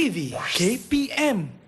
TV KPM.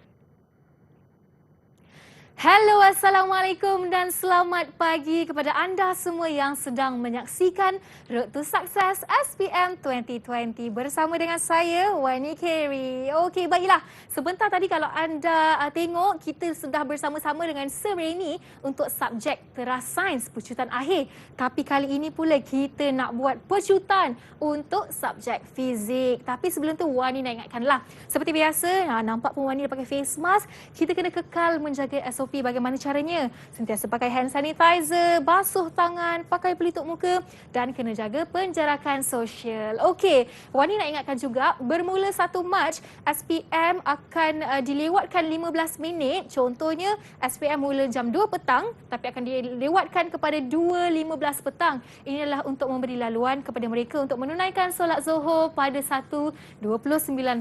Hello, Assalamualaikum dan selamat pagi kepada anda semua yang sedang menyaksikan Road to Success SPM 2020 bersama dengan saya, Wani Carey. Okey, baiklah. Sebentar tadi kalau anda tengok, kita sudah bersama-sama dengan Sir Reni untuk subjek teras sains pecutan akhir. Tapi kali ini pula kita nak buat pecutan untuk subjek fizik. Tapi sebelum tu, Wani nak ingatkanlah. Seperti biasa, nampak pun Wani dah pakai face mask. Kita kena kekal menjaga SOP. Bagaimana caranya? Sentiasa pakai hand sanitizer, basuh tangan, pakai pelitup muka dan kena jaga penjarakan sosial. Okey, Wani nak ingatkan juga, bermula 1 Mac, SPM akan dilewatkan 15 minit. Contohnya, SPM mula jam 2 petang tapi akan dilewatkan kepada 2.15 petang. Ini adalah untuk memberi laluan kepada mereka untuk menunaikan solat Zuhur pada 1.29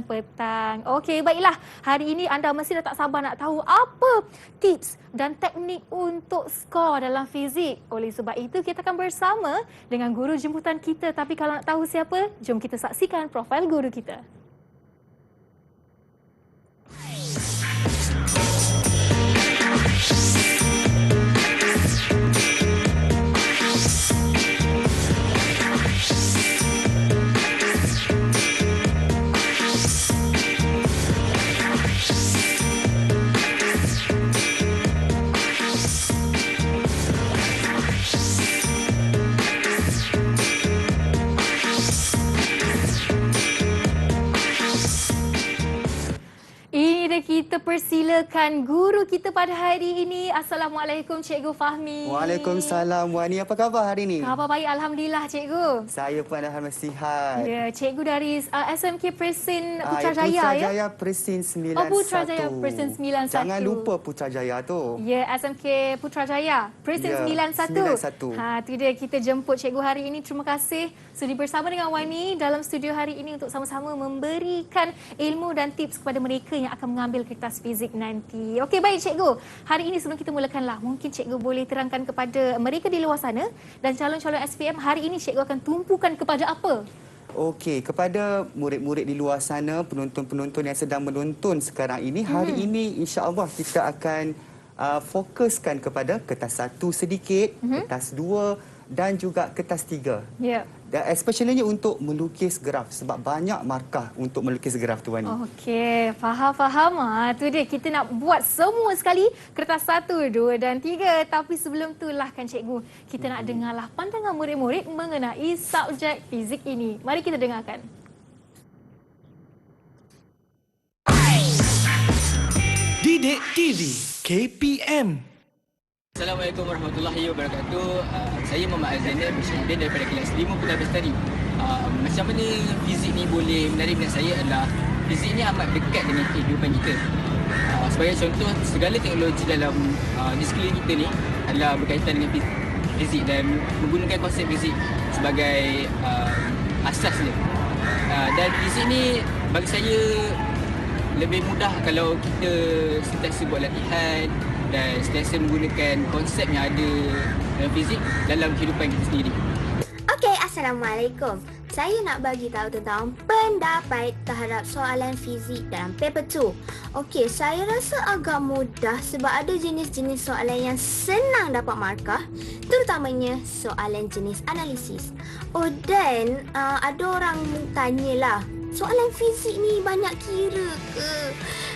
petang. Okey, baiklah. Hari ini anda mesti dah tak sabar nak tahu apa tips dan teknik untuk skor dalam fizik. Oleh sebab itu, kita akan bersama dengan guru jemputan kita. Tapi kalau nak tahu siapa, jom kita saksikan profil guru kita. Kita persilakan guru kita pada hari ini. Assalamualaikum Cikgu Fahmi. Waalaikumsalam Wani. Apa khabar hari ini? Khabar baik, Alhamdulillah Cikgu. Saya pun alhamdulillah sihat. Ya, Cikgu dari SMK Presin Putrajaya ya? Putrajaya Presin 91. Oh, Putrajaya Presin 91. Jangan lupa Putrajaya tu. Ya, SMK Putrajaya Presin 91. Tu dia, kita jemput Cikgu hari ini. Terima kasih sudi bersama dengan Wani dalam studio hari ini untuk sama-sama memberikan ilmu dan tips kepada mereka yang akan mengambil kertas fizik nanti. Okey, baik Cikgu. Hari ini sebelum kita mulakanlah, mungkin Cikgu boleh terangkan kepada mereka di luar sana dan calon-calon SPM, hari ini Cikgu akan tumpukan kepada apa? Okey, kepada murid-murid di luar sana, penonton-penonton yang sedang menonton sekarang ini, hari ini insya-Allah kita akan fokuskan kepada kertas 1 sedikit, kertas 2 dan juga kertas 3. Ya. Dan especially untuk melukis graf sebab banyak markah untuk melukis graf tu Wani. Okey, faham. Tu dia, kita nak buat semua sekali kertas 1, 2 dan 3. Tapi sebelum itulah kan Cikgu, kita nak dengarlah pandangan murid-murid mengenai subjek fizik ini. Mari kita dengarkan. Didik TV KPM. Assalamualaikum warahmatullahi wabarakatuh. Saya Muhammad Azzainal Syahidin daripada kelas 5 Putra Bestari. Macam mana fizik ni boleh menarik minat saya adalah fizik ni amat dekat dengan kehidupan kita. Sebagai contoh, segala teknologi dalam di sekeliling kita ni adalah berkaitan dengan fizik dan menggunakan konsep fizik sebagai asas dia. Dan fizik ni bagi saya lebih mudah kalau kita sentiasa buat latihan dan sentiasa menggunakan konsep yang ada dalam fizik dalam kehidupan kita sendiri. Okey, Assalamualaikum. Saya nak bagi tahu tentang pendapat terhadap soalan fizik dalam paper 2. Okey, saya rasa agak mudah sebab ada jenis-jenis soalan yang senang dapat markah, terutamanya soalan jenis analisis. Oh, dan ada orang tanyalah, soalan fizik ni banyak kira ke?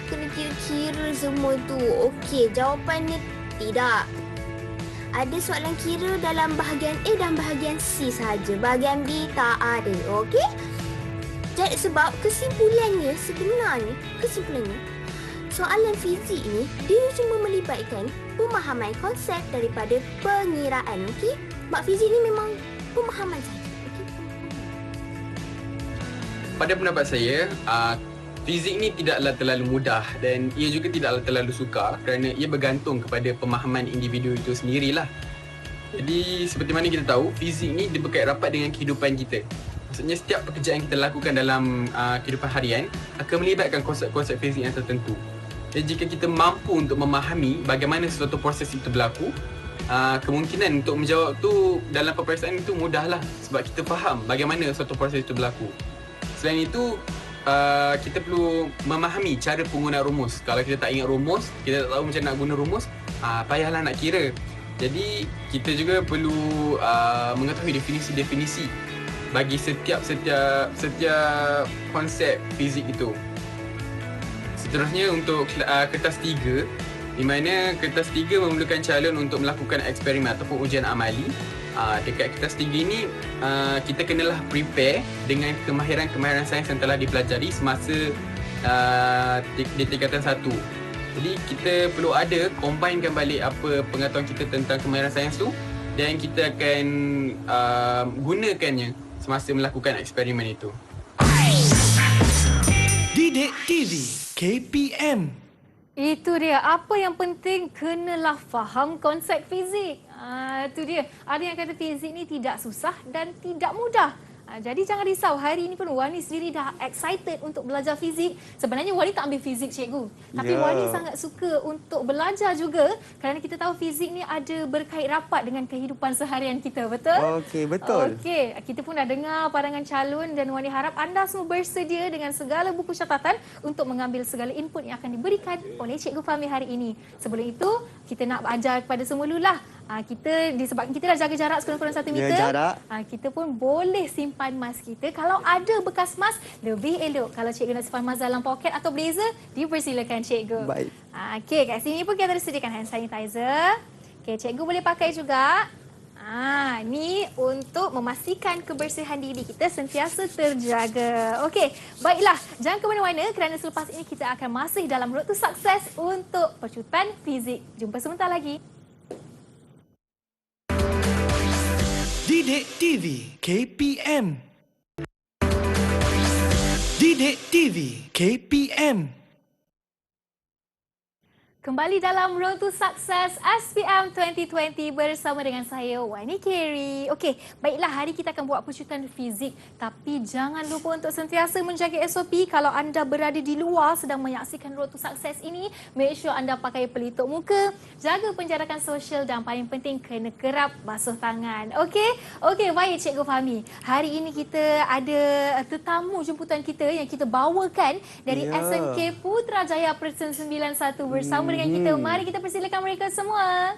Kena kira-kira semua tu. Okey, jawapannya tidak. Ada soalan kira dalam bahagian A dan bahagian C sahaja. Bahagian B tak ada. Okey? Jadi sebab kesimpulannya sebenarnya, soalan fizik ni dia cuma melibatkan pemahaman konsep daripada pengiraan. Okey? Sebab fizik ni memang pemahaman saja. Okey? Pada pendapat saya, fizik ni tidaklah terlalu mudah dan ia juga tidaklah terlalu sukar kerana ia bergantung kepada pemahaman individu itu sendirilah. Jadi seperti mana kita tahu, fizik ni dia berkait rapat dengan kehidupan kita. Maksudnya setiap pekerjaan yang kita lakukan dalam kehidupan harian akan melibatkan konsep-konsep fizik yang tertentu. Dan jika kita mampu untuk memahami bagaimana suatu proses itu berlaku, kemungkinan untuk menjawab tu dalam peperiksaan itu mudahlah sebab kita faham bagaimana suatu proses itu berlaku. Selain itu, kita perlu memahami cara penggunaan rumus. Kalau kita tak ingat rumus, kita tak tahu macam nak guna rumus, payahlah nak kira. Jadi kita juga perlu mengetahui definisi-definisi bagi setiap konsep fizik itu. Seterusnya untuk kertas 3, di mana kertas 3 memerlukan calon untuk melakukan eksperimen ataupun ujian amali. Dekat kertas 3 ini kita kenalah prepare dengan kemahiran-kemahiran sains yang telah dipelajari semasa di tingkatan 1. Jadi kita perlu combinekan balik apa pengetahuan kita tentang kemahiran sains tu dan kita akan gunakannya semasa melakukan eksperimen itu. Didik TV KPM. Itu dia. Apa yang penting, kenalah faham konsep fizik. Itu dia. Ada yang kata fizik ni tidak susah dan tidak mudah. Jadi jangan risau, hari ini pun Wani sendiri dah excited untuk belajar fizik. Sebenarnya Wani tak ambil fizik, cikgu. Tapi Wani sangat suka untuk belajar juga kerana kita tahu fizik ni ada berkait rapat dengan kehidupan seharian kita, betul? Okey, betul. Okey, kita pun dah dengar pandangan calon dan Wani harap anda semua bersedia dengan segala buku catatan untuk mengambil segala input yang akan diberikan oleh Cikgu Fahmi hari ini. Sebelum itu, kita nak ajar kepada semua dulu lah. Disebabkan kita dah jaga jarak sekurang-kurang 1 meter, jarak. kita pun boleh simpan mask kita. Kalau ada bekas mask, lebih elok. Kalau cikgu nak simpan mask dalam poket atau blazer, dipersilakan cikgu. Baik. Okey, kat sini pun kita ada sediakan hand sanitizer. Okey, cikgu boleh pakai juga. Ni untuk memastikan kebersihan diri kita sentiasa terjaga. Okey, baiklah. Jangan ke mana-mana kerana selepas ini kita akan masih dalam Road to Success untuk pecutan fizik. Jumpa sebentar lagi. Didik TV KPM. Didik TV KPM. Kembali dalam Road to Success SPM 2020 bersama dengan saya, Wani Carey. Okey, baiklah, hari kita akan buat pecutan fizik. Tapi jangan lupa untuk sentiasa menjaga SOP. Kalau anda berada di luar sedang menyaksikan Road to Success ini, make sure anda pakai pelitup muka, jaga penjarakan sosial dan paling penting kena kerap basuh tangan. Okey, baik Cikgu Fahmi. Hari ini kita ada tetamu jemputan kita yang kita bawakan dari SMK Putrajaya Person 91 bersama dengan kita. Mari kita persilakan mereka semua.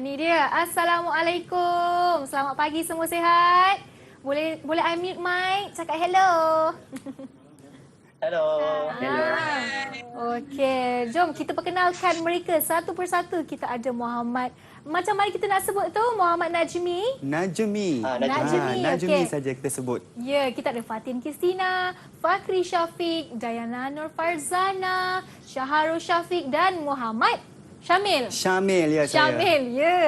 Ni dia. Assalamualaikum. Selamat pagi, semua sihat? Boleh unmute mic, cakap hello. Hello. Okey, jom kita perkenalkan mereka satu persatu. Kita ada Muhammad. Macam mana kita nak sebut tu? Muhammad Najmi. Najmi. Najmi, Najmi okey. saja kita sebut. Ya, kita ada Fatin Kristina, Fakri Syafiq, Dayana Nur Farzana, Syaharul Syafiq dan Muhammad Syamil. Syamil, ya saya. Syamil, ya.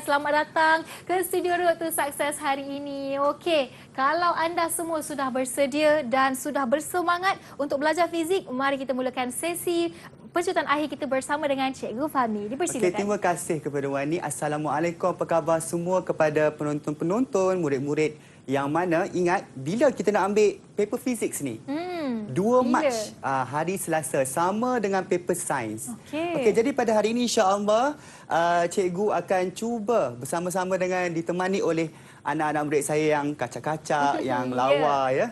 Selamat datang ke Studio Road to Success hari ini. Okey, kalau anda semua sudah bersedia dan sudah bersemangat untuk belajar fizik, mari kita mulakan sesi pecutan akhir kita bersama dengan Cikgu Fahmi. Dipersilakan. Okey, terima kasih kepada Wani. Assalamualaikum, apa khabar semua kepada penonton-penonton, murid-murid yang mana ingat bila kita nak ambil paper physics ni? 2 Mac hari Selasa sama dengan paper sains. Okey, jadi pada hari ini insya-Allah cikgu akan cuba bersama-sama dengan ditemani oleh anak-anak murid saya yang kacak-kacak, yang lawa ya,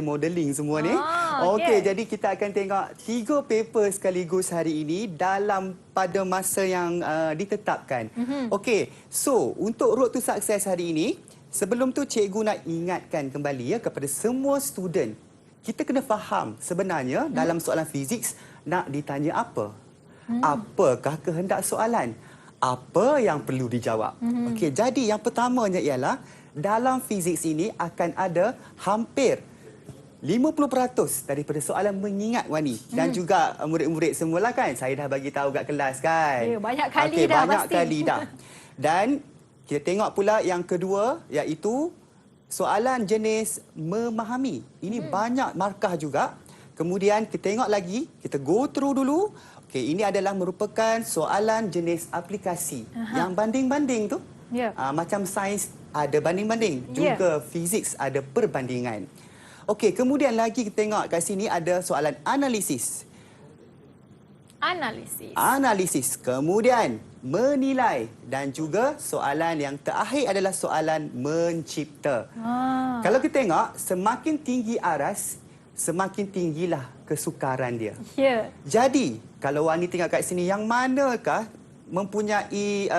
modeling semua ni. Okey, jadi kita akan tengok 3 paper sekaligus hari ini dalam pada masa yang ditetapkan. Okey, so untuk Road to Success hari ini, sebelum tu cikgu nak ingatkan kembali ya kepada semua student, kita kena faham sebenarnya dalam soalan fizik nak ditanya apa? Apakah kehendak soalan? Apa yang perlu dijawab? Okey, jadi yang pertamanya ialah dalam fizik ini akan ada hampir 50% daripada soalan mengingat Wani dan juga murid-murid semualah kan. Saya dah bagi tahu kat kelas kan. Ya, banyak kali dah banyak pasti. kali dah. Dan kita tengok pula yang kedua iaitu soalan jenis memahami. Ini banyak markah juga. Kemudian kita tengok lagi, kita go through dulu. Okey, ini adalah merupakan soalan jenis aplikasi. Yang banding-banding tu. Macam sains ada banding-banding, juga fizik ada perbandingan. Okey, kemudian lagi kita tengok kat sini ada soalan analisis. Analisis. Kemudian menilai dan juga soalan yang terakhir adalah soalan mencipta. Kalau kita tengok, semakin tinggi aras, semakin tinggilah kesukaran dia. Ya. Jadi, kalau Wani tengok kat sini, yang manakah mempunyai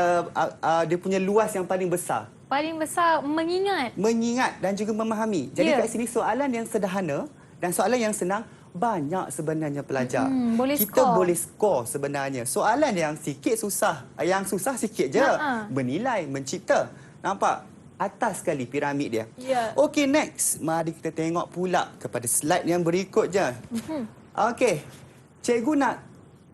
dia punya luas yang paling besar? Paling besar mengingat. Mengingat dan juga memahami. Jadi Ya. kat sini soalan yang sederhana dan soalan yang senang banyak sebenarnya pelajar. Boleh Kita skor. boleh skor sebenarnya. Soalan yang sikit susah, yang susah sikit je. Menilai, mencipta. Nampak? Atas sekali piramid dia. Ya. Okey, next. Mari kita tengok pula kepada slide yang berikut je. Okey. Cikgu nak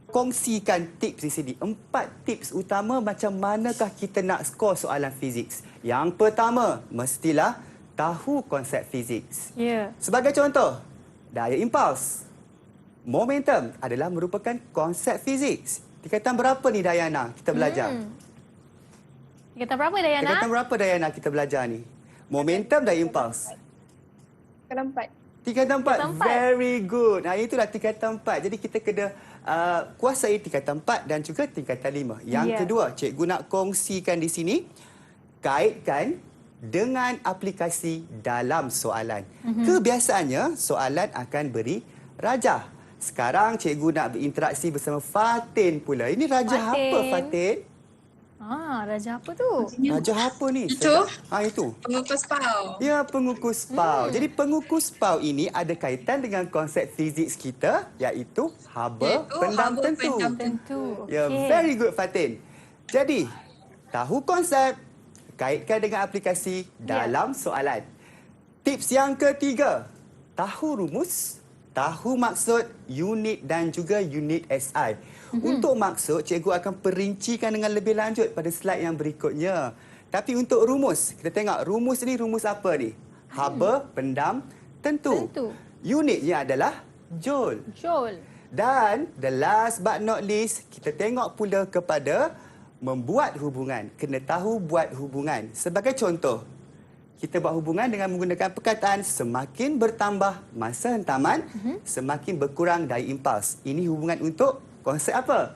kongsikan tips di sini. 4 tips utama macam manakah kita nak skor soalan fizik. Yang pertama, mestilah tahu konsep fizik. Ya. Sebagai contoh, daya impuls, momentum adalah merupakan konsep fizik. Tingkatan berapa ni Dayana kita belajar? Tingkatan berapa Dayana? Tingkatan berapa Dayana kita belajar ni? Momentum, daya impuls. Tingkatan 4. Tingkatan 4. Tingkatan 4. Very good. Nah, itulah tingkatan 4. Jadi kita kena kuasai tingkatan 4 dan juga tingkatan 5. Yang kedua, cikgu nak kongsikan di sini, kaitkan dengan aplikasi dalam soalan. Kebiasaannya, soalan akan beri rajah. Sekarang cikgu nak berinteraksi bersama Fatin pula. Ini rajah Fatin. apa, Fatin? Raja apa tu? Rajah apa ni? Itu? Itu. Pengukus PAU. Ya, pengukus PAU. Jadi pengukus PAU ini ada kaitan dengan konsep fizik kita, iaitu haba pendam haba tentu. pendam Tentu. Ya, Okey. very good Fatin. Jadi, tahu konsep, kaitkan dengan aplikasi dalam soalan. Tips yang ketiga, tahu rumus, tahu maksud, unit dan juga unit SI. Untuk maksud, cikgu akan perincikan dengan lebih lanjut pada slide yang berikutnya. Tapi untuk rumus, kita tengok rumus ni rumus apa ni? Haba, pendam, tentu. Unitnya adalah joule. Joule. Dan the last but not least, kita tengok pula kepada membuat hubungan. Kena tahu buat hubungan. Sebagai contoh, kita buat hubungan dengan menggunakan perkataan semakin bertambah masa hentaman, semakin berkurang daya impuls. Ini hubungan untuk konsep apa?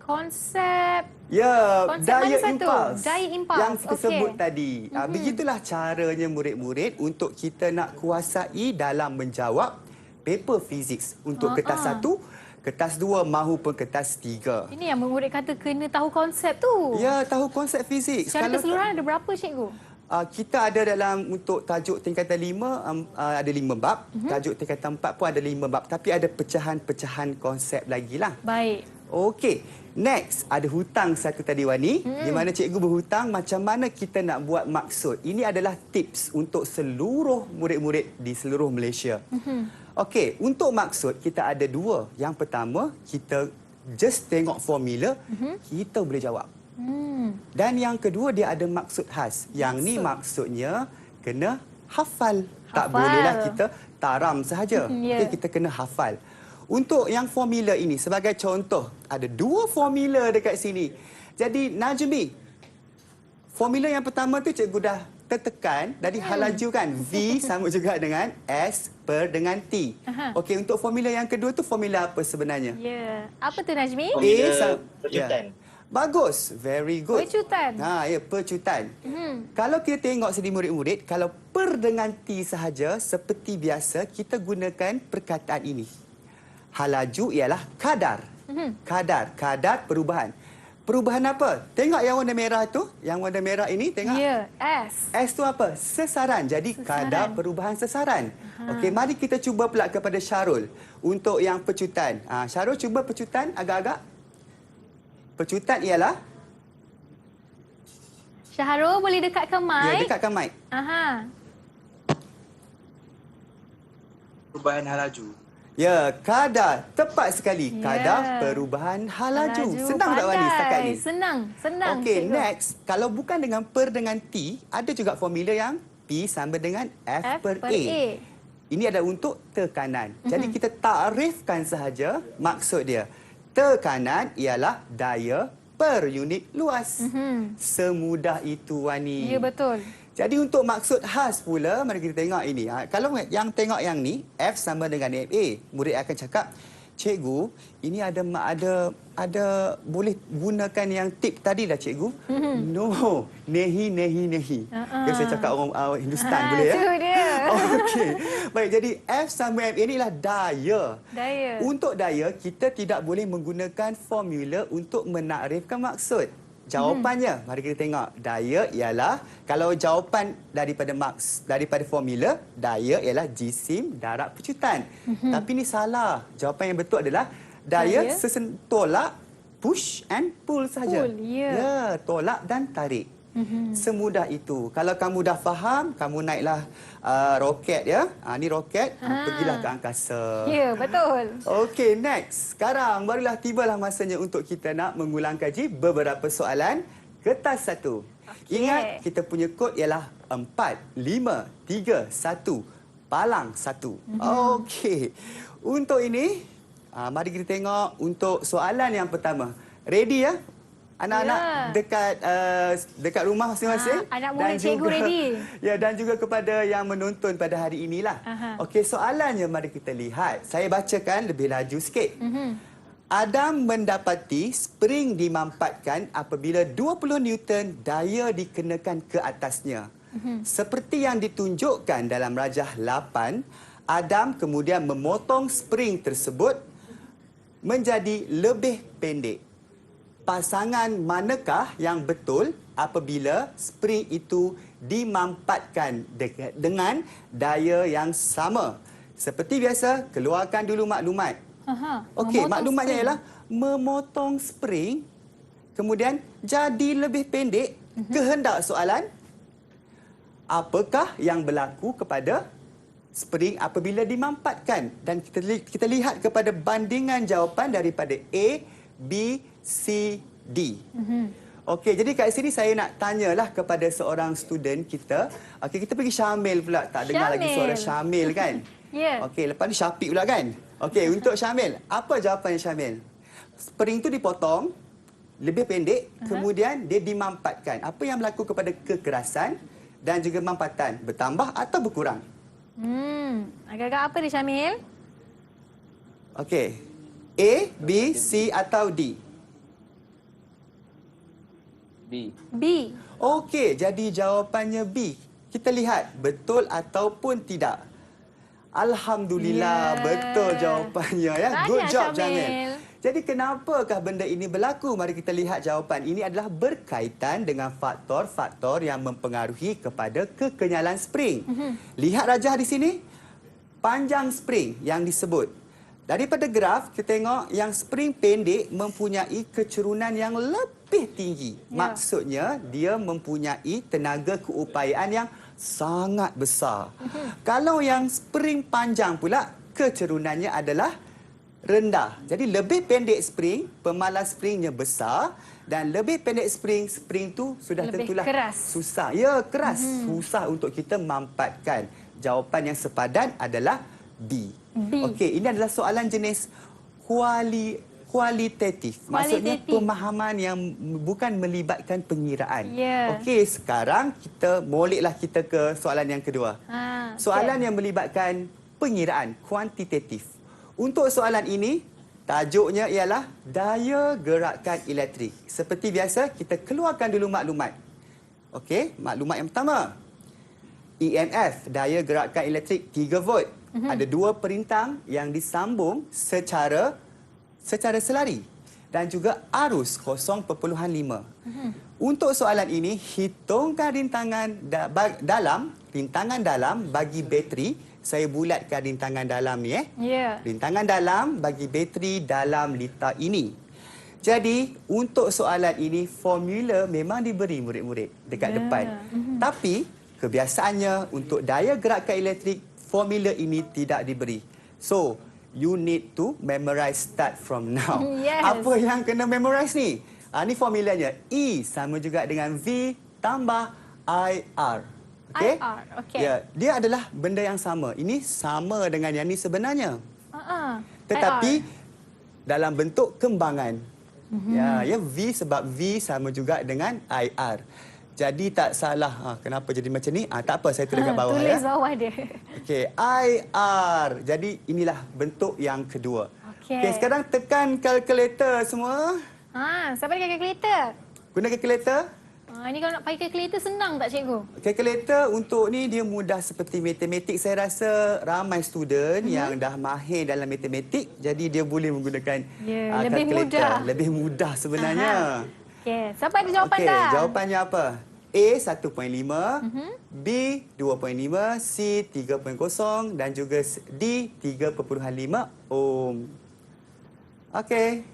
Konsep. Ya, Konsep daya mana satu? impuls. Daya impuls, yang kita okey. sebut tadi. Begitulah caranya murid-murid untuk kita nak kuasai dalam menjawab paper fizik untuk kertas 1, kertas 2 mahupun kertas 3. Ini yang murid kata kena tahu konsep tu. Ya, tahu konsep fizik. Secara keseluruhan ada berapa cikgu? Kita ada dalam untuk tajuk tingkatan 5 ada 5 bab. Tajuk tingkatan 4 pun ada 5 bab. Tapi ada pecahan-pecahan konsep lagi lah. Baik. Okey. Next, ada hutang satu tadi Wani. Di mana cikgu berhutang macam mana kita nak buat maksud. Ini adalah tips untuk seluruh murid-murid di seluruh Malaysia. Okey, untuk maksud kita ada 2. Yang pertama, kita just tengok formula, kita boleh jawab. Dan yang kedua, dia ada maksud khas. Yang ni maksudnya kena hafal. Tak bolehlah kita taram sahaja. Okay, kita kena hafal. Untuk yang formula ini, sebagai contoh, ada 2 formula dekat sini. Jadi, Najmi, formula yang pertama tu cikgu dah tertekan. Dari halaju kan, V sama juga dengan S per dengan T. Okey, untuk formula yang kedua tu formula apa sebenarnya? Ya. Apa tu Najmi? Percutan. Bagus. Very good. Percutan. Ya, percutan. Kalau kita tengok sini murid-murid, kalau per dengan T sahaja, seperti biasa, kita gunakan perkataan ini. Halaju ialah kadar. Kadar perubahan. Perubahan apa? Tengok yang warna merah tu. Yang warna merah ini, tengok. Ya, S. S tu apa? Sesaran. Jadi, kadar perubahan sesaran. Okey, mari kita cuba pula kepada Syarul. Untuk yang percutan. Syarul, cuba percutan agak-agak. Percutan ialah? Syahrul boleh dekatkan mic? Ya, dekatkan mic. Perubahan halaju. Ya, kadar. Tepat sekali. Kadar perubahan halaju. Senang tak Wani setakat ni? Senang. Okey, cikgu. next. Kalau bukan dengan per dengan T, ada juga formula yang P sama dengan F per A. Ini adalah untuk tekanan. Jadi kita takrifkan sahaja maksud dia. Tekanan ialah daya per unit luas. Semudah itu, Wani. Ya, betul. Jadi untuk maksud khas pula, mari kita tengok ini. Kalau yang tengok yang ni, F sama dengan FA. Murid akan cakap, cikgu, ini ada boleh gunakan yang tip tadi dah cikgu. No, nehi. Okay, saya cakap orang Hindustan boleh ya? Itu dia. Okey. Baik, jadi F sama M inilah daya. Daya. Untuk daya, kita tidak boleh menggunakan formula untuk menakrifkan maksud. Jawapannya, mari kita tengok. Daya ialah, kalau jawapan daripada formula, daya ialah jisim darat pecutan. Tapi ini salah. Jawapan yang betul adalah daya tolak, push and pull saja. Pull, ya. Ya, tolak dan tarik. Semudah itu. Kalau kamu dah faham, kamu naiklah roket ya. Ni roket, pergilah ke angkasa. Ya, betul. Okey, next. Sekarang barulah tibalah masanya untuk kita nak mengulang kaji beberapa soalan kertas 1. Ingat, kita punya kod ialah 4, 5, 3, 1, palang 1. Okey. Untuk ini, mari kita tengok untuk soalan yang pertama. Ready ya? Anak-anak dekat rumah masing-masing. Anak murid cikgu ready. Ya, dan juga kepada yang menonton pada hari inilah. Okey, soalannya mari kita lihat. Saya bacakan lebih laju sikit. Adam mendapati spring dimampatkan apabila 20 Newton daya dikenakan ke atasnya. Seperti yang ditunjukkan dalam rajah 8, Adam kemudian memotong spring tersebut menjadi lebih pendek. Pasangan manakah yang betul apabila spring itu dimampatkan dengan daya yang sama? Seperti biasa, keluarkan dulu maklumat. Okey, maklumatnya ialah memotong spring, kemudian jadi lebih pendek. Kehendak soalan, apakah yang berlaku kepada spring apabila dimampatkan? Dan kita lihat kepada bandingan jawapan daripada A, B, C, D. Okey, jadi kat sini saya nak tanyalah kepada seorang student kita. Okey, kita pergi Syamil pula. Tak dengar lagi suara Syamil kan? Ya. Okey, lepas ni Syafiq pula kan? Okey, untuk Syamil, apa jawapan Syamil? Spring tu dipotong, lebih pendek, kemudian dia dimampatkan. Apa yang berlaku kepada kekerasan dan juga mampatan? Bertambah atau berkurang? Agak-agak apa dia, Syamil? Okey. A, B, C atau D? B. Okey, jadi jawapannya B. Kita lihat betul ataupun tidak. Alhamdulillah, betul jawapannya ya. Good job Jamil. Jadi kenapakah benda ini berlaku? Mari kita lihat jawapan. Ini adalah berkaitan dengan faktor-faktor yang mempengaruhi kepada kekenyalan spring. Lihat rajah di sini. Panjang spring yang disebut. Daripada graf, kita tengok yang spring pendek mempunyai kecerunan yang lebih tinggi. Maksudnya, dia mempunyai tenaga keupayaan yang sangat besar. Kalau yang spring panjang pula, kecerunannya adalah rendah. Jadi, lebih pendek spring, pemalas springnya besar. Dan lebih pendek spring tu sudah lebih tentulah keras. Susah. Ya, keras. Susah untuk kita mampatkan. Jawapan yang sepadan adalah B. Okey, ini adalah soalan jenis kualitatif. Maksudnya pemahaman yang bukan melibatkan pengiraan. Okey, sekarang kita moleklah kita ke soalan yang kedua. Soalan yang melibatkan pengiraan, kuantitatif. Untuk soalan ini, tajuknya ialah daya gerakan elektrik. Seperti biasa, kita keluarkan dulu maklumat. Okey, maklumat yang pertama. EMF, daya gerakan elektrik 3 volt. Ada 2 perintang yang disambung secara selari dan juga arus 0.5. Untuk soalan ini, hitungkan rintangan dalam bagi bateri. Saya bulatkan rintangan dalam ni Rintangan dalam bagi bateri dalam liter ini. Jadi, untuk soalan ini, formula memang diberi murid-murid dekat depan. Tapi, kebiasaannya untuk daya gerakan elektrik, formula ini tidak diberi. So, you need to memorize start from now. Apa yang kena memorize ni? Ni formulanya. E sama juga dengan V tambah IR. Okey? Ya, dia adalah benda yang sama. Ini sama dengan yang ni sebenarnya. Tetapi dalam bentuk kembangan. Ya, V sebab V sama juga dengan IR. Jadi tak salah. Kenapa jadi macam ni? Tak apa, saya tulis kat bawah. Tulis bawah dia. Okey, IR. Jadi inilah bentuk yang kedua. Okey, sekarang tekan kalkulator semua. Siapa nak kalkulator? Guna kalkulator. Ini kalau nak pakai kalkulator senang tak cikgu? Kalkulator untuk ni dia mudah seperti matematik. Saya rasa ramai student yang dah mahir dalam matematik, jadi dia boleh menggunakan lebih kalkulator. mudah. Lebih mudah sebenarnya. Okey, siapa ada jawapan Okey, dah? jawapannya apa? A 1.5, B 2.5, C 3.0 dan juga D 3.5 ohm. Okey.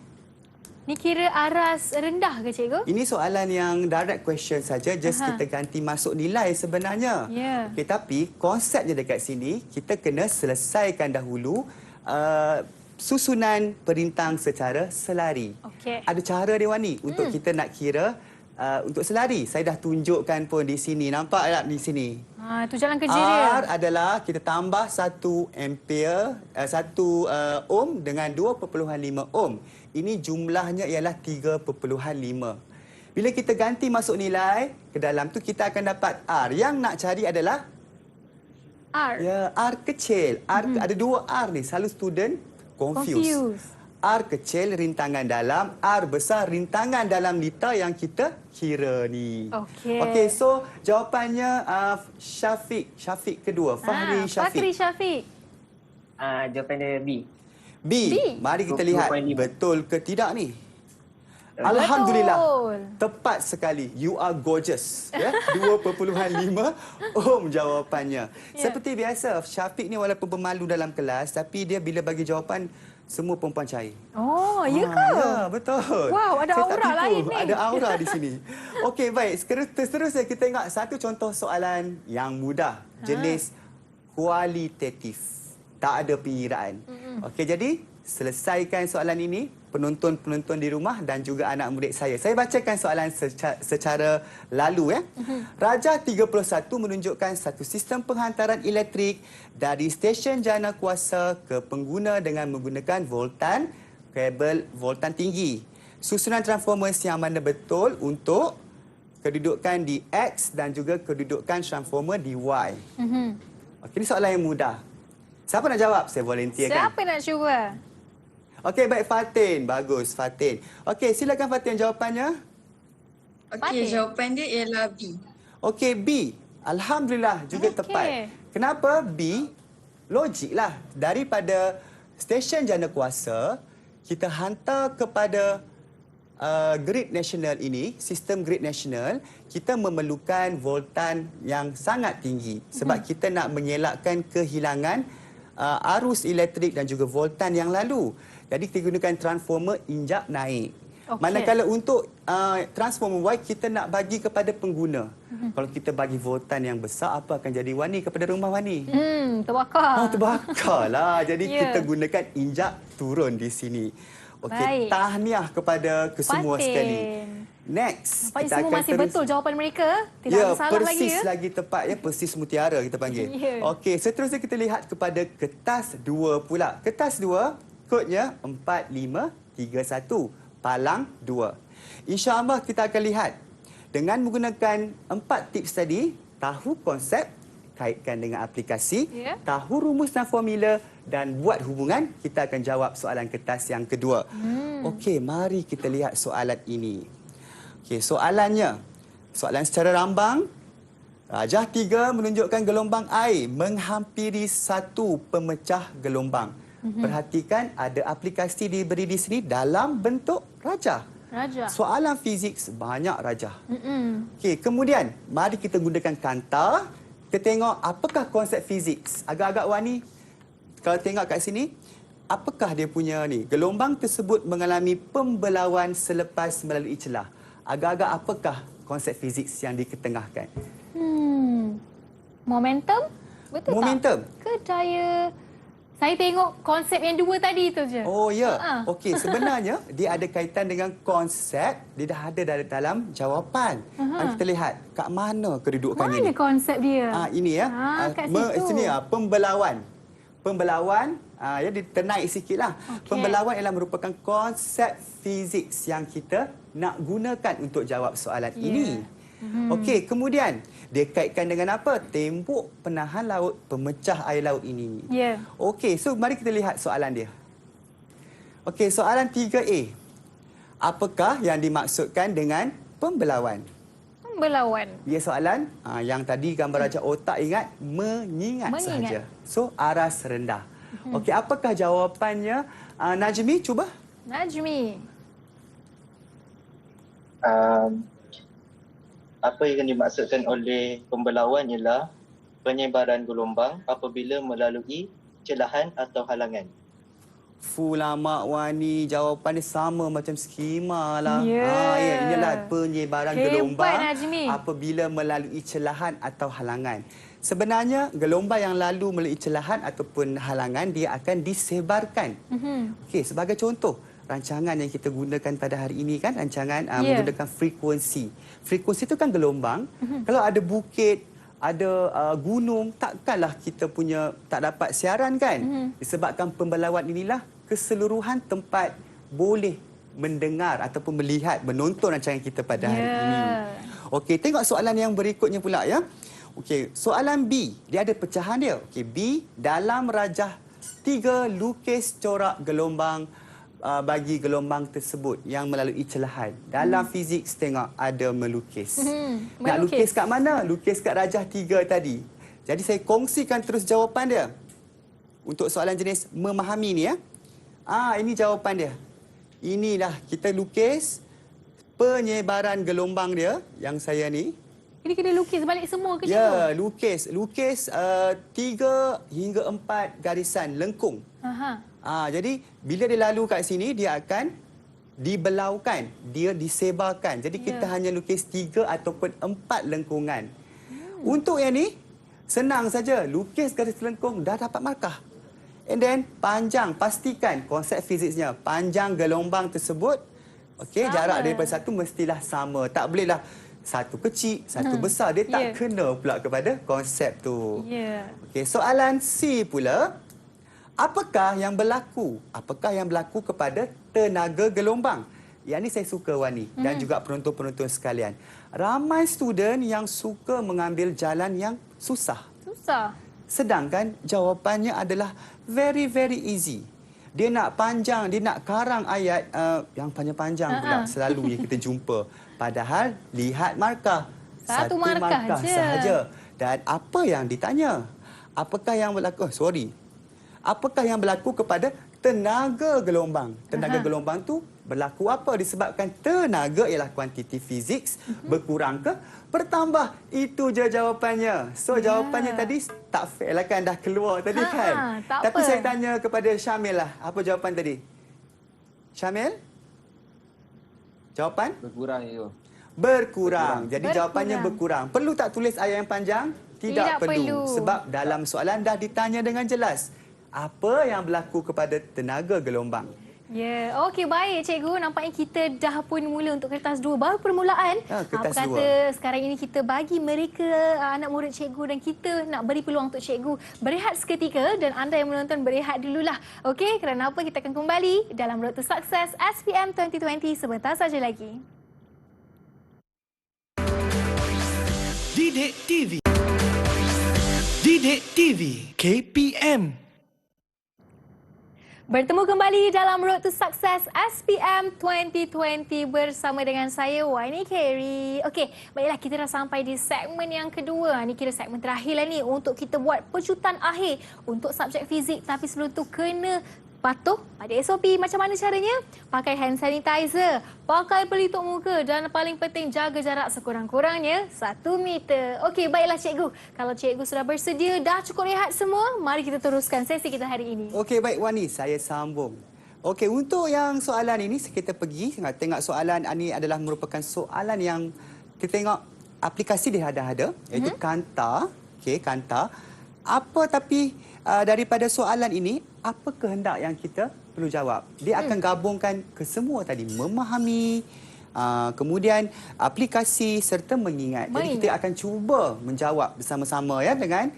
Ni kira aras rendah ke cikgu? Ini soalan yang direct question saja, just kita ganti masuk nilai sebenarnya. Ya. Okay, tapi konsepnya dekat sini, kita kena selesaikan dahulu susunan perintang secara selari. Okey. Ada cara dia Wani untuk kita nak kira untuk selari. Saya dah tunjukkan pun di sini. Nampak tak di sini? Itu jalan kerja dia. R adalah kita tambah 1 ampere, 1 ohm dengan 2.5 ohm. Ini jumlahnya ialah 3.5. Bila kita ganti masuk nilai ke dalam tu, kita akan dapat R. Yang nak cari adalah R. ya, R kecil. Ada 2 R ni. Selalu student confuse. R kecil rintangan dalam, R besar rintangan dalam liter yang kita kira ni. Okey. Okey, so jawapannya Syafiq kedua. Fahri Syafiq. Fakri Syafiq. Jawapan dia B. B. Mari kita lihat 2.5. betul ke tidak ni. Betul. Alhamdulillah. Tepat sekali. You are gorgeous. Ya? 2.5 ohm jawapannya. Seperti biasa, Syafiq ni walaupun pemalu dalam kelas, tapi dia bila bagi jawapan, semua perempuan cair. Oh, ya ke? Ya, betul. Wow, ada Saya tak aura tipu. lain ni. Ada aura di sini. Okey, baik. Seterusnya kita tengok satu contoh soalan yang mudah. Jenis kualitatif. Tak ada pengiraan. Okey, jadi selesaikan soalan ini, penonton-penonton di rumah dan juga anak murid saya. Saya bacakan soalan secara lalu. Rajah 31 menunjukkan satu sistem penghantaran elektrik dari stesen jana kuasa ke pengguna dengan menggunakan voltan, kabel voltan tinggi. Susunan transformers yang mana betul untuk kedudukan di X dan juga kedudukan transformer di Y. Okey, ini soalan yang mudah. Siapa nak jawab? Saya volunteer kan? Siapa nak cuba? Okey, baik Fatin. Bagus, Fatin. Okey, silakan Fatin jawapannya. Okey, jawapan dia ialah B. Okey, B. Alhamdulillah juga tepat. Kenapa B? Logiklah. Daripada stesen jana kuasa, kita hantar kepada grid nasional ini, sistem grid nasional, kita memerlukan voltan yang sangat tinggi. Sebab kita nak mengelakkan kehilangan arus elektrik dan juga voltan yang lalu. Jadi kita gunakan transformer injap naik. Manakala untuk transformer Y, kita nak bagi kepada pengguna. Kalau kita bagi voltan yang besar, apa akan jadi Wani kepada rumah Wani? Terbakar. Terbakarlah. Jadi kita gunakan injap turun di sini. Okey, tahniah kepada kesemua sekali. Next, Nampaknya semua masih betul jawapan mereka. Tidak ada salah lagi. Persis lagi tepat. Persis mutiara kita panggil. Okey, seterusnya kita lihat kepada kertas 2 pula. Kertas 2, kodnya 4531. Palang 2. InsyaAllah kita akan lihat. Dengan menggunakan 4 tips tadi, tahu konsep, kaitkan dengan aplikasi, tahu rumus dan formula dan buat hubungan, kita akan jawab soalan kertas yang kedua. Okey, mari kita lihat soalan ini. Okey, soalannya. Soalan secara rambang. Rajah 3 menunjukkan gelombang air menghampiri satu pemecah gelombang. Perhatikan ada aplikasi diberi di sini dalam bentuk rajah. Soalan fizik banyak rajah. Okey, kemudian mari kita gunakan kanta. Kita tengok apakah konsep fizik. Agak-agak Wani, kalau tengok kat sini, apakah dia punya ni? Gelombang tersebut mengalami pembelauan selepas melalui celah. Agak-agak apakah konsep fizik yang diketengahkan? Momentum? Betul Momentum. tak? Ke daya... Saya tengok konsep yang 2 tadi tu je. Oh ya. Okey, sebenarnya dia ada kaitan dengan konsep, dia dah ada dalam jawapan. Kita lihat kat mana kedudukannya Mana ni. konsep dia? Ini ya. Kat situ. Sini pembelauan. Pembelauan ya ternaik sikitlah. Pembelauan ialah merupakan konsep fizik yang kita nak gunakan untuk jawab soalan ini. Okey, kemudian dia kaitkan dengan apa? Tembok penahan laut, pemecah air laut ini. Okey, so mari kita lihat soalan dia. Okey, soalan 3A. Apakah yang dimaksudkan dengan pembelauan? Pembelauan. Dia soalan yang tadi gambar raja otak ingat mengingat sahaja. So aras rendah. Okey, apakah jawapannya? Najmi cuba. Najmi. Apa yang dimaksudkan oleh pembelauan ialah penyebaran gelombang apabila melalui celahan atau halangan. Lama Wani, jawapan dia sama macam skema lah. Ya. Inilah penyebaran Hebat, gelombang Najmi. apabila melalui celahan atau halangan. Sebenarnya gelombang yang lalu melalui celahan ataupun halangan dia akan disebarkan. Okey, sebagai contoh, rancangan yang kita gunakan pada hari ini kan rancangan menggunakan frekuensi. Frekuensi itu kan gelombang. Kalau ada bukit, ada gunung, takkanlah kita punya tak dapat siaran kan? Disebabkan pembelauan inilah keseluruhan tempat boleh mendengar ataupun melihat, menonton rancangan kita pada hari ini. Okey, tengok soalan yang berikutnya pula ya. Okey, soalan B, dia ada pecahan dia. Okey, B, dalam rajah 3 lukis corak gelombang bagi gelombang tersebut yang melalui celahan. Dalam fizik tengok ada melukis. Nak lukis kat mana? Lukis kat rajah 3 tadi. Jadi saya kongsikan terus jawapan dia. Untuk soalan jenis memahami ni ya. Ini jawapan dia. Inilah kita lukis penyebaran gelombang dia yang saya ni. Ini kena lukis balik semua ke cikgu? Ya, lukis. Lukis 3 hingga 4 garisan lengkung. Jadi bila dia lalu kat sini dia akan dibelaukan, dia disebarkan. Jadi kita hanya lukis 3 ataupun 4 lengkungan. Untuk yang ni senang saja, lukis garis lengkung dah dapat markah. And then panjang, pastikan konsep fiziknya panjang gelombang tersebut. Okey, jarak daripada satu mestilah sama. Tak bolehlah satu kecil, satu besar. Dia tak kena pula kepada konsep tu. Okey, soalan C pula. Apakah yang berlaku? Apakah yang berlaku kepada tenaga gelombang? Yang ni saya suka Wani dan juga penonton-penonton sekalian. Ramai student yang suka mengambil jalan yang susah. Sedangkan jawapannya adalah very easy. Dia nak panjang, dia nak karang ayat yang panjang-panjang pula selalu yang kita jumpa. Padahal lihat markah. Satu markah sahaja. Dan apa yang ditanya? Apakah yang berlaku? Apakah yang berlaku kepada tenaga gelombang? Tenaga gelombang tu berlaku apa? Disebabkan tenaga ialah kuantiti fizik, berkurang ke bertambah? Itu je jawapannya. So jawapannya tadi tak fair lah kan, dah keluar tadi kan. Tapi saya tanya kepada Syamil lah. Apa jawapan tadi? Syamil? Jawapan? Berkurang itu. Berkurang. Jadi jawapannya berkurang. Perlu tak tulis ayat yang panjang? Tidak perlu. Sebab dalam soalan dah ditanya dengan jelas. Apa yang berlaku kepada tenaga gelombang? Okey, baik cikgu. Nampaknya kita dah pun mula untuk kertas 2. Baru permulaan. Kertas apa kata sekarang ini kita bagi mereka anak murid cikgu dan kita nak beri peluang untuk cikgu berehat seketika dan anda yang menonton berehat dululah. Okey, kerana apa kita akan kembali dalam Road to Success SPM 2020 sebentar saja lagi. Didik TV. Didik TV KPM. Bertemu kembali dalam Road to Success SPM 2020 bersama dengan saya, Wani Carey. Okey, baiklah kita dah sampai di segmen yang kedua. Ini kira segmen terakhir lah ni untuk kita buat pecutan akhir untuk subjek fizik. Tapi sebelum tu kena patuh pada SOP. Macam mana caranya? Pakai hand sanitizer, pakai pelitup muka dan paling penting jaga jarak sekurang-kurangnya 1 meter. Okey, baiklah cikgu. Kalau cikgu sudah bersedia, dah cukup rehat semua, mari kita teruskan sesi kita hari ini. Okey, baik Wani, saya sambung. Okey, untuk yang soalan ini kita pergi tengok soalan ini adalah merupakan soalan yang kita tengok aplikasi dia ada iaitu Kanta. Okey, Kanta. Apa tapi daripada soalan ini, apa kehendak yang kita perlu jawab? Dia akan gabungkan kesemua tadi, memahami, kemudian aplikasi serta mengingat. Jadi kita akan cuba menjawab bersama-sama ya dengan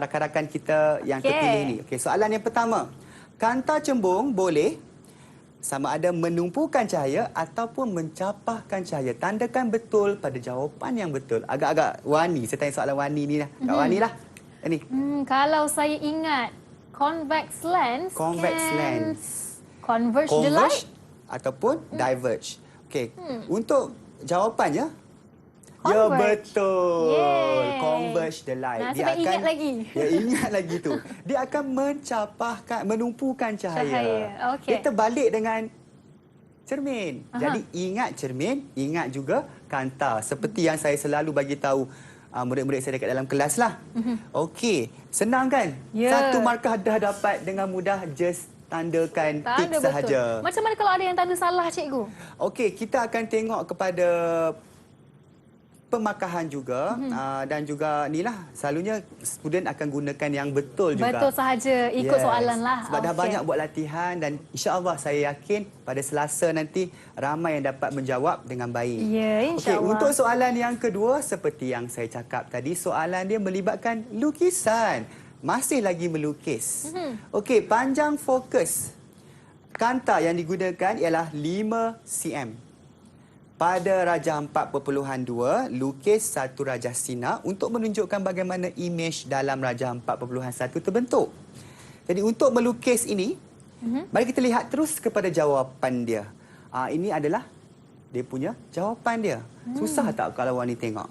rakan-rakan kita yang terpilih ini. Okey, soalan yang pertama. Kanta cembung boleh sama ada menumpukan cahaya ataupun mencapahkan cahaya. Tandakan betul pada jawapan yang betul. Agak-agak Wani, saya tanya soalan Wani ni lah. Kak Wani lah. Ini. Kalau saya ingat convex lens. Converge the light. Ataupun diverge. Okey. Untuk jawapannya, ya Converge. betul. Yeay. Converge the light. Nah, sampai ingat lagi. Ya, ingat lagi tu. Dia akan menumpukan cahaya. Cahaya, okey. Kita balik dengan cermin. Jadi ingat cermin, ingat juga kanta. Seperti yang saya selalu bagi tahu murid-murid saya dekat dalam kelas lah. Okey, senang kan? Ya. Satu markah dah dapat dengan mudah, just tandakan Tanda tik betul. sahaja. Macam mana kalau ada yang tanda salah, cikgu? Okey, kita akan tengok kepada pemakahan juga dan juga inilah selalunya student akan gunakan yang betul juga. Betul sahaja, ikut soalan lah. Sebab dah banyak buat latihan dan insya-Allah saya yakin pada Selasa nanti ramai yang dapat menjawab dengan baik. Ya, insya-Allah. Okey, untuk soalan yang kedua seperti yang saya cakap tadi, soalan dia melibatkan lukisan. Masih lagi melukis. Okey, panjang fokus kanta yang digunakan ialah 5 cm. Pada rajah 4.2, lukis satu rajah sinar untuk menunjukkan bagaimana imej dalam rajah 4.1 terbentuk. Jadi untuk melukis ini, mari kita lihat terus kepada jawapan dia. Ini adalah dia punya jawapan dia. Susah tak kalau awak ni tengok?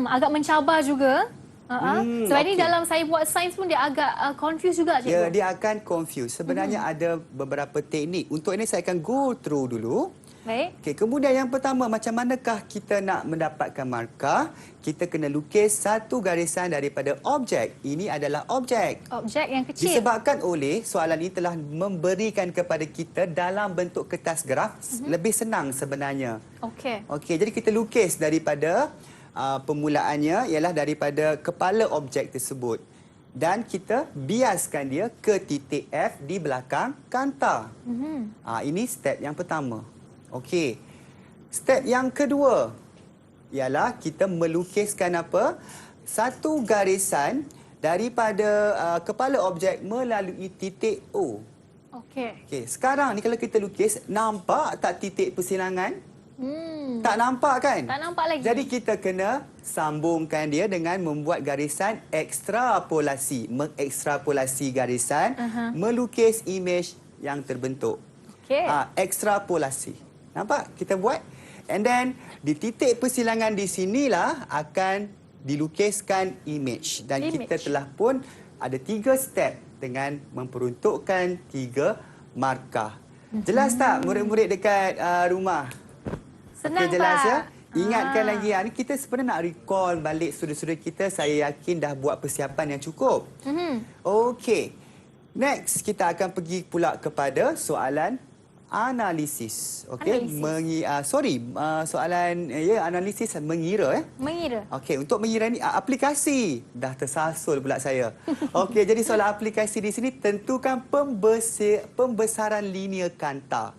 Agak mencabar juga. Sebab ini okey. dalam saya buat sains pun dia agak confuse juga, cikgu. Ya, dia akan confuse. Sebenarnya ada beberapa teknik. Untuk ini saya akan go through dulu. Baik. Okey, kemudian yang pertama, macam manakah kita nak mendapatkan markah? Kita kena lukis satu garisan daripada objek. Ini adalah objek. Objek yang kecil. Disebabkan oleh soalan ini telah memberikan kepada kita dalam bentuk kertas graf, lebih senang sebenarnya. Okey. Okey, jadi kita lukis daripada permulaannya ialah daripada kepala objek tersebut. Dan kita biaskan dia ke titik F di belakang kanta. Ini step yang pertama. Okey. Step yang kedua ialah kita melukiskan apa? Satu garisan daripada kepala objek melalui titik O. Okey. Okey, sekarang ni kalau kita lukis, nampak tak titik persilangan? Tak nampak kan? Tak nampak lagi. Jadi kita kena sambungkan dia dengan membuat garisan ekstrapolasi. Mengekstrapolasi garisan, melukis imej yang terbentuk. Okey. Ekstrapolasi. Nampak? Kita buat. And then, di titik persilangan di sinilah akan dilukiskan imej. Dan kita telah pun ada 3 step dengan memperuntukkan 3 markah. Jelas tak murid-murid dekat rumah? Senang, Okey, jelas Pak. ya? Ingatkan lagi, ni kita sebenarnya nak recall balik student-student kita, saya yakin dah buat persiapan yang cukup. Okey. Next, kita akan pergi pula kepada soalan analisis. Okey, soalan analisis mengira Mengira. Okey, untuk mengira ni aplikasi. Dah tersasul pula saya. Okey, jadi soalan aplikasi di sini tentukan pembesaran linear kanta.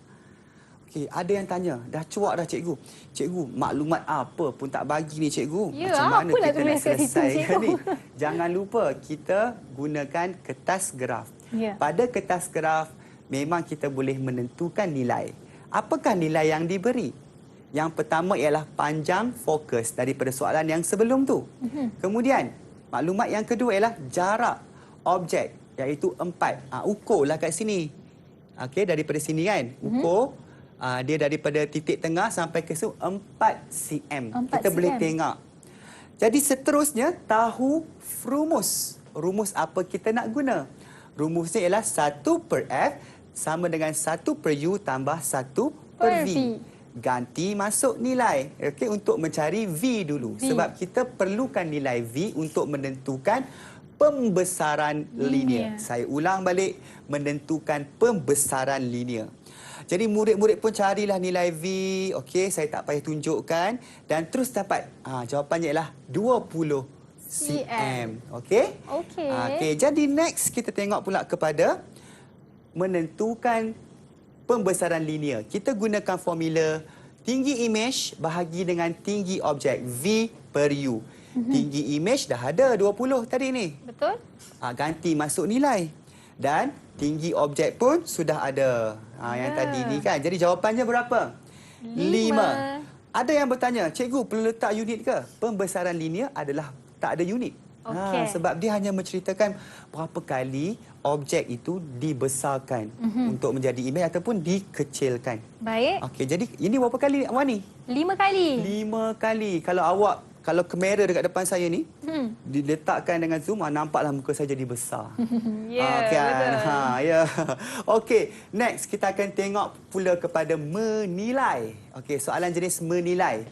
Okey, ada yang tanya, dah cuak dah cikgu. Cikgu, maklumat apa pun tak bagi ni cikgu. Ya, Macam mana apa nak kita nak tulis kat situ, selesaikan cikgu? ni? Jangan lupa kita gunakan kertas graf. Ya. Pada kertas graf memang kita boleh menentukan nilai. Apakah nilai yang diberi? Yang pertama ialah panjang fokus daripada soalan yang sebelum tu. Kemudian, maklumat yang kedua ialah jarak objek iaitu 4. Ukurlah kat sini. Okey, daripada sini kan. Ukur dia daripada titik tengah sampai ke 4 cm. 4 Kita boleh cm. tengok. Jadi seterusnya tahu rumus. Rumus apa kita nak guna? Rumusnya ialah 1 per F sama dengan 1 per U tambah 1 per V. Ganti masuk nilai. Okey, untuk mencari V dulu. Sebab kita perlukan nilai V untuk menentukan pembesaran linear. Saya ulang balik, menentukan pembesaran linear. Jadi murid-murid pun carilah nilai V. Okey, saya tak payah tunjukkan. Dan terus dapat. Jawapannya ialah 20 cm. Okey? Okey, jadi next kita tengok pula kepada menentukan pembesaran linear. Kita gunakan formula tinggi imej bahagi dengan tinggi objek V per U. Tinggi imej dah ada 20 tadi ni. Betul. Ganti masuk nilai. Dan tinggi objek pun sudah ada. Yang tadi ni kan. Jadi jawapannya berapa? 5. Ada yang bertanya, cikgu perlu letak unit ke? Pembesaran linear adalah tak ada unit. Sebab dia hanya menceritakan berapa kali objek itu dibesarkan untuk menjadi imej ataupun dikecilkan. Baik. Okey, jadi ini berapa kali Wani? 5 kali. 5 kali. Kalau kamera dekat depan saya ni diletakkan dengan zoom, nampaklah muka saya jadi besar. Ya, kan? betul. Ya. Okey, next kita akan tengok pula kepada menilai. Okey, soalan jenis menilai.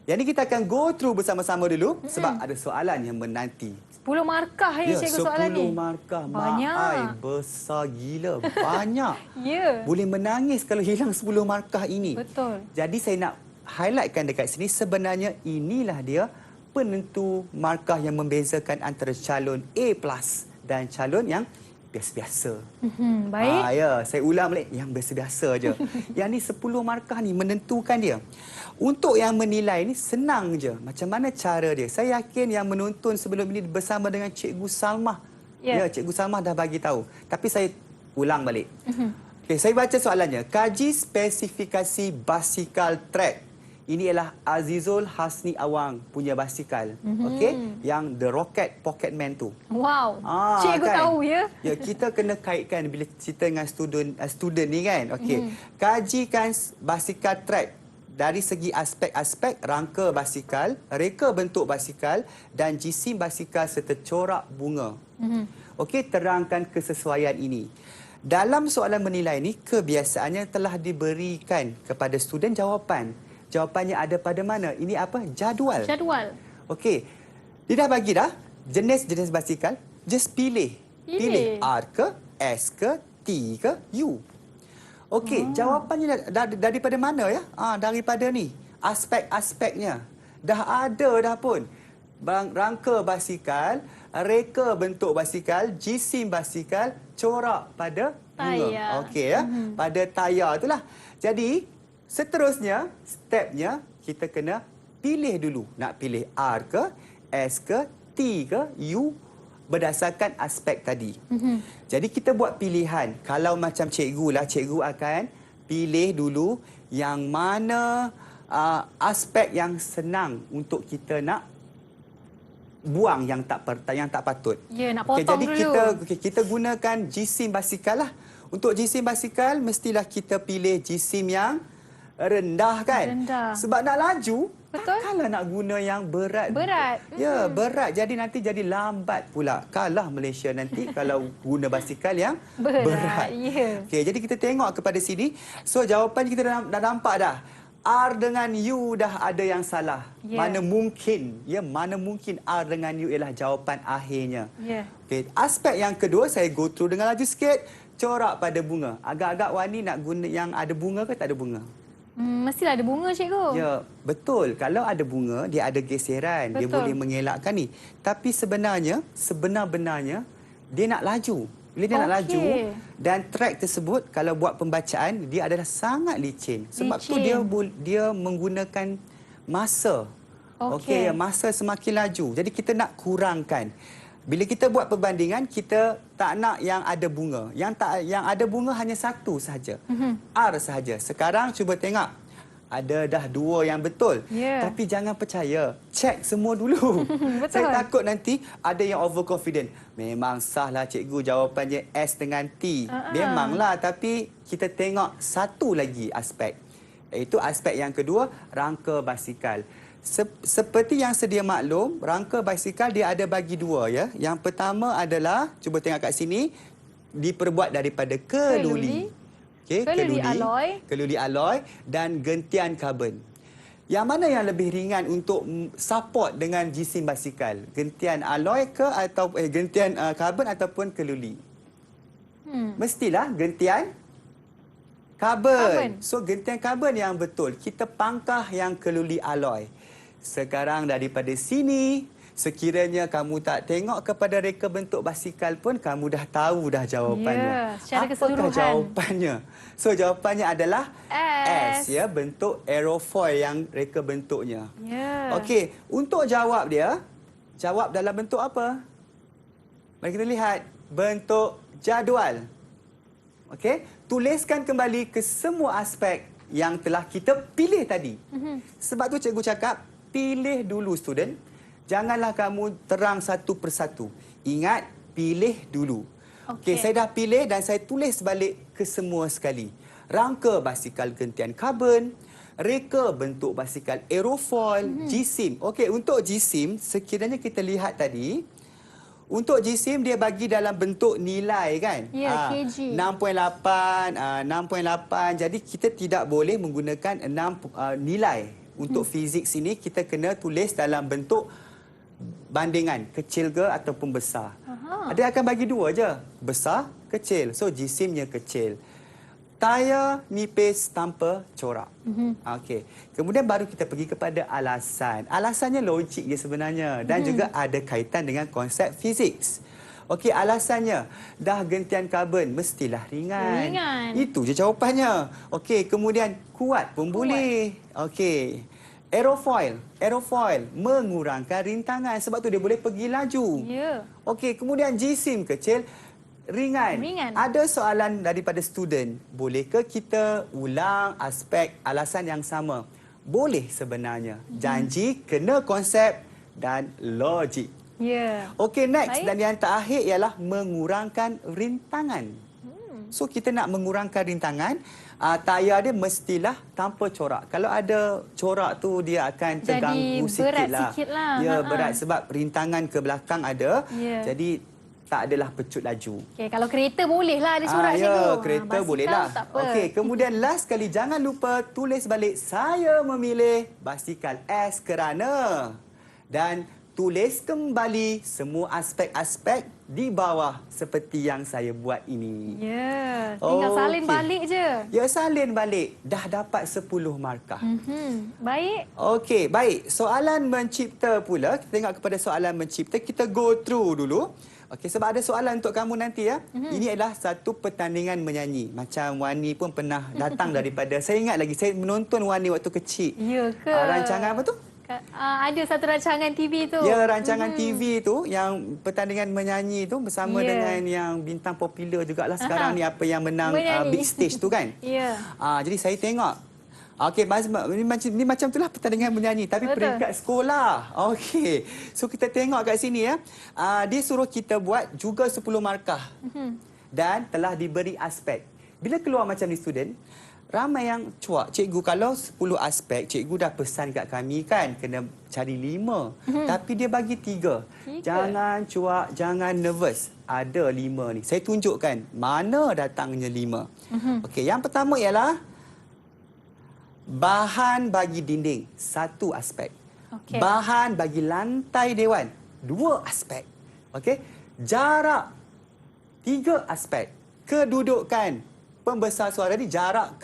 Yang ni kita akan go through bersama-sama dulu sebab ada soalan yang menanti. 10 markah ya, cikgu soalan ni. 10 markah. Banyak. Mak ai, besar gila. Banyak. Ya. Boleh menangis kalau hilang 10 markah ini. Betul. Jadi saya nak highlightkan dekat sini, sebenarnya inilah dia penentu markah yang membezakan antara calon A+ dan calon yang biasa-biasa. Baik. Ya, saya ulang balik yang biasa-biasa je. Yang ni 10 markah ni menentukan dia. Untuk yang menilai ni senang je. Macam mana cara dia? Saya yakin yang menonton sebelum ini bersama dengan Cikgu Salmah. Ya, Cikgu Salmah dah bagi tahu. Tapi saya ulang balik. Okey, saya baca soalannya. Kaji spesifikasi basikal track. Ini ialah Azizul Hasni Awang punya basikal. Okey, yang The Rocket Pocket Man tu. Wow. Cikgu kan? tahu ya. Ya, kita kena kaitkan bila cerita dengan student ni kan. Okey. Kajikan basikal track dari segi aspek-aspek rangka basikal, reka bentuk basikal dan jisim basikal serta corak bunga. Okey, terangkan kesesuaian ini. Dalam soalan menilai ni, kebiasaannya telah diberikan kepada student jawapan. Jawapannya ada pada mana? Ini apa? Jadual. Jadual. Okey. Dia dah bagi dah jenis-jenis basikal. Just pilih. Pilih R ke, S ke, T ke, U. Okey, jawapannya daripada mana ya? Daripada ni. Aspek-aspeknya. Dah ada dah pun. Rangka basikal, reka bentuk basikal, jisim basikal, corak pada bunga. Tayar. Okey ya. Pada tayar itulah. Jadi, seterusnya, stepnya kita kena pilih dulu. Nak pilih R ke, S ke, T ke, U berdasarkan aspek tadi. Jadi kita buat pilihan. Kalau macam cikgu lah, cikgu akan pilih dulu yang mana aspek yang senang untuk kita nak buang yang tak patut. Ya, nak potong jadi dulu. kita gunakan jisim basikal lah. Untuk jisim basikal mestilah kita pilih jisim yang rendah kan? Rendah. Sebab nak laju, betul. takkanlah nak guna yang berat. Berat. Ya, berat. Jadi nanti jadi lambat pula. Kalah Malaysia nanti kalau guna basikal yang berat. Ya. Okey, jadi kita tengok kepada sini. So jawapan kita dah nampak dah. R dengan U dah ada yang salah. Ya. Mana mungkin, mana mungkin R dengan U ialah jawapan akhirnya. Ya. Okey, aspek yang kedua saya go through dengan laju sikit. Corak pada bunga. Agak-agak Wani nak guna yang ada bunga ke tak ada bunga? Mestilah ada bunga, cikgu. Ya, betul. Kalau ada bunga, dia ada geseran. Betul. Dia boleh mengelakkan ni. Tapi sebenarnya dia nak laju. Bila dia nak laju dan track tersebut kalau buat pembacaan dia adalah sangat licin. Sebab tu dia menggunakan masa. Okey, masa semakin laju. Jadi kita nak kurangkan. Bila kita buat perbandingan, kita tak nak yang ada bunga. Yang ada bunga hanya satu sahaja. R sahaja. Sekarang cuba tengok. Ada dah 2 yang betul. Tapi jangan percaya. Cek semua dulu. Saya takut nanti ada yang overconfident. Memang sahlah cikgu jawapannya S dengan T. Memanglah. Tapi kita tengok satu lagi aspek. Iaitu aspek yang kedua, rangka basikal. Seperti yang sedia maklum, rangka basikal dia ada bagi 2 ya. Yang pertama adalah, cuba tengok kat sini, diperbuat daripada keluli. Okey, keluli alloy dan gentian karbon. Yang mana yang lebih ringan untuk support dengan jisim basikal? Gentian alloy ke atau gentian karbon ataupun keluli? Mestilah gentian karbon. So gentian karbon yang betul. Kita pangkah yang keluli alloy. Sekarang daripada sini, sekiranya kamu tak tengok kepada reka bentuk basikal pun, kamu dah tahu dah jawapannya. Secara keseluruhan. Apakah jawapannya? So jawapannya adalah S ya, bentuk aerofoil yang reka bentuknya. Okey, untuk jawab dia, jawab dalam bentuk apa? Mari kita lihat bentuk jadual. Okey, tuliskan kembali ke semua aspek yang telah kita pilih tadi. Sebab tu cikgu cakap, pilih dulu student. Janganlah kamu terang satu persatu. Ingat, pilih dulu. Okey, saya dah pilih dan saya tulis balik ke semua sekali. Rangka basikal gentian karbon, reka bentuk basikal aerofoil, jisim. Okey, untuk jisim, sekiranya kita lihat tadi, untuk jisim dia bagi dalam bentuk nilai kan? Ya, kg. 6.8, 6.8. Jadi kita tidak boleh menggunakan 6 nilai. Untuk fizik sini kita kena tulis dalam bentuk bandingan, kecil ke ataupun besar. Dia akan bagi dua je, besar, kecil. So jisimnya kecil. Tayar nipis tanpa corak. Okey. Kemudian baru kita pergi kepada alasan. Alasannya logik dia sebenarnya dan juga ada kaitan dengan konsep fizik. Okey, alasannya dah gentian karbon mestilah ringan. Itu je jawapannya. Okey, kemudian kuat pun boleh. Okey. Aerofoil mengurangkan rintangan sebab tu dia boleh pergi laju. Ya. Okey, kemudian jisim kecil ringan. Ada soalan daripada student, bolehkah kita ulang aspek alasan yang sama? Boleh sebenarnya. Janji kena konsep dan logik. Ya. Okey, next. Baik. Dan yang terakhir ialah mengurangkan rintangan. So, kita nak mengurangkan rintangan, tayar dia mestilah tanpa corak. Kalau ada corak tu, dia akan terganggu berat sikit sikit lah. Ya, berat sebab rintangan ke belakang ada. Ya. Jadi, tak adalah pecut laju. Okey, kalau kereta boleh lah ada corak Ya, cikgu. kereta Basikal boleh lah. tak apa. Okey, kemudian last sekali, jangan lupa tulis balik saya memilih basikal S kerana. Dan tulis kembali semua aspek-aspek di bawah seperti yang saya buat ini. Ya, tinggal salin balik je. Ya, salin balik. Dah dapat 10 markah. Baik. Okey, baik. Soalan mencipta pula. Kita tengok kepada soalan mencipta. Kita go through dulu. Okey, sebab ada soalan untuk kamu nanti ya. Ini adalah satu pertandingan menyanyi. Macam Wani pun pernah datang daripada, saya ingat lagi, saya menonton Wani waktu kecil. Ya ke? Rancangan apa tu? Ada satu rancangan TV tu. Ya, rancangan TV tu yang pertandingan menyanyi tu bersama dengan yang bintang popular jugalah sekarang ni, apa yang menang big stage tu kan. Ya. Jadi saya tengok. Okey, ni macam itulah pertandingan menyanyi tapi peringkat sekolah. Okey. So kita tengok kat sini ya. Dia suruh kita buat juga 10 markah. Dan telah diberi aspek. Bila keluar macam ni student, ramai yang cuak. Cikgu, kalau 10 aspek, cikgu dah pesan kat kami kan, kena cari 5. Tapi dia bagi 3. Jangan cuak, jangan nervous. Ada 5 ni. Saya tunjukkan mana datangnya 5. Okey, yang pertama ialah bahan bagi dinding, 1 aspek. Bahan bagi lantai dewan, 2 aspek. Okey, jarak, 3 aspek. Kedudukan pembesar suara ni, jarak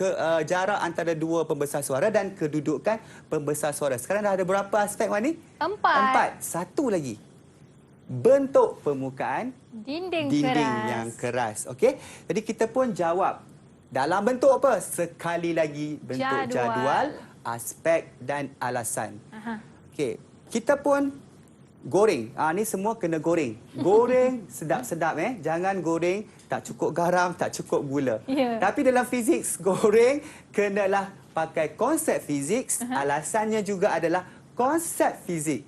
jarak antara 2 pembesar suara dan kedudukan pembesar suara. Sekarang dah ada berapa aspek Wani? 4. 1 lagi. Bentuk permukaan Dinding yang keras. Okey. Jadi kita pun jawab dalam bentuk apa? Sekali lagi bentuk jadual, aspek dan alasan. Okey. Kita pun goreng. Ni semua kena goreng. Goreng sedap-sedap Jangan goreng tak cukup garam, tak cukup gula. Tapi dalam fizik, goreng kenalah pakai konsep fizik. Alasannya juga adalah konsep fizik.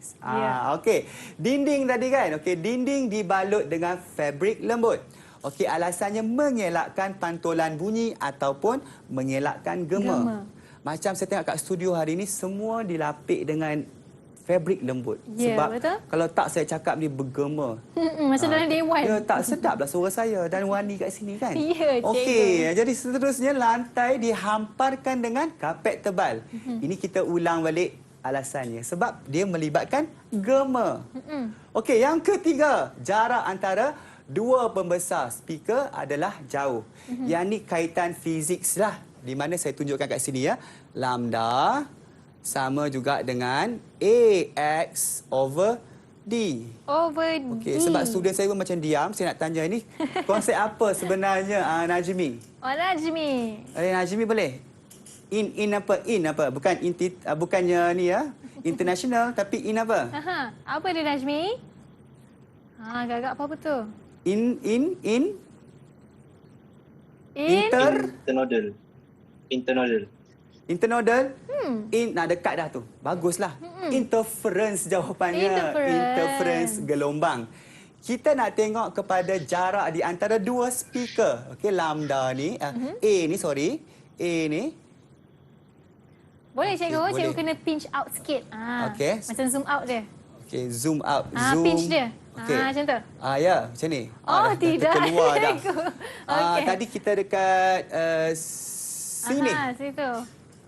Okey. Dinding tadi kan? Okey, dinding dibalut dengan fabrik lembut. Okey, alasannya mengelakkan pantulan bunyi ataupun mengelakkan gema. Macam saya tengok kat studio hari ini, semua dilapik dengan fabrik lembut. Sebab betul. kalau tak saya cakap ni bergema. Macam dalam dewan. Ya, tak sedaplah suara saya dan Wani kat sini kan. Ya, okey, jadi seterusnya lantai dihamparkan dengan kapet tebal. Ini kita ulang balik alasannya sebab dia melibatkan gema. Okey, yang ketiga, jarak antara 2 pembesar speaker adalah jauh. Yang ni kaitan fizik lah, di mana saya tunjukkan kat sini ya. Lambda sama juga dengan AX over D. Okey, sebab student saya pun macam diam. Saya nak tanya ni, konsep apa sebenarnya Najmi? Najmi. Najmi boleh? In apa? In apa? Bukan bukannya ni ya. International, tapi in apa? Apa dia Najmi? Agak-agak apa betul? Internodal. Dekat dah tu. Baguslah. Interference jawapannya. Interference gelombang. kita nak tengok kepada jarak di antara dua speaker. Okey, lambda ni, A ni, sorry. A ni. Boleh cikgu, Okey, cikgu boleh. kena pinch out sikit. Okey. Macam zoom out dia. Okey, zoom out. Zoom. Pinch dia. Okey. Macam tu. Ya, macam ni. Oh, tidak. Terkeluar dah. Cikgu. Okey. Tadi kita dekat sini. Situ.